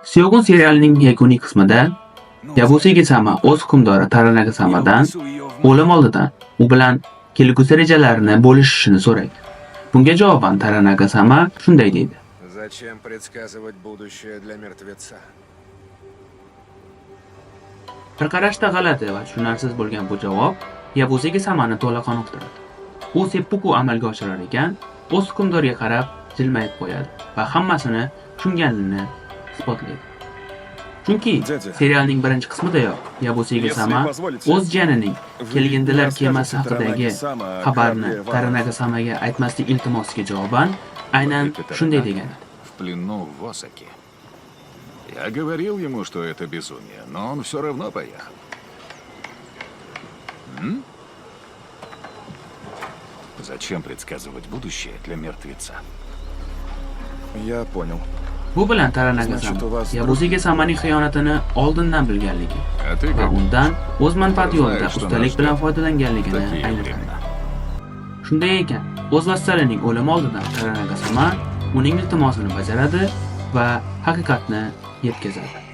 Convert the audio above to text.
Syogun serialining yakuniy qismida Yabusigi-sama o'z hukmdori Taranagi-samadan o'lim oldidan u bilan kelgusi rejalarini bo'lishishini so'raydi. Bunga javoban Taranagi-sama shunday deydi. Зачем предсказывать будущее для мертвеца? Bir qarashda g'alati va tushunarsiz bo'lgan bu javob Yabusigi-samani to'la qoniqtiradi. U seppuku amalga oshirar ekan, o'z hukmdoriga qarab jilmayib qo'yadi va hammasini tushunganini isbotlaydi. Chunki serialning birinchi qismidayoq Yabusigi-sama o'z jiyanining kelgindilar kemasi haqidagi xabarni Taranagi-samaga aytmaslik iltimosiga javoban aynan shunday degan. В плену в Осаке. Я говорил ему, что это безумие, но он все равно поехал. Зачем предсказывать будущее для мертвеца? Я понял. Bu bilan Taranagi-sama Yabusigi-samaning xiyonatini oldindan bilganligi А ты va как? undan o'z manfaati yo'lida ustalik bilan foydalanganligini anglatadi. Shunday ekan, o'z vassalining o'limi oldidan Taranagi-sama uning iltimosini bajaradi va haqiqatni yetkazadi.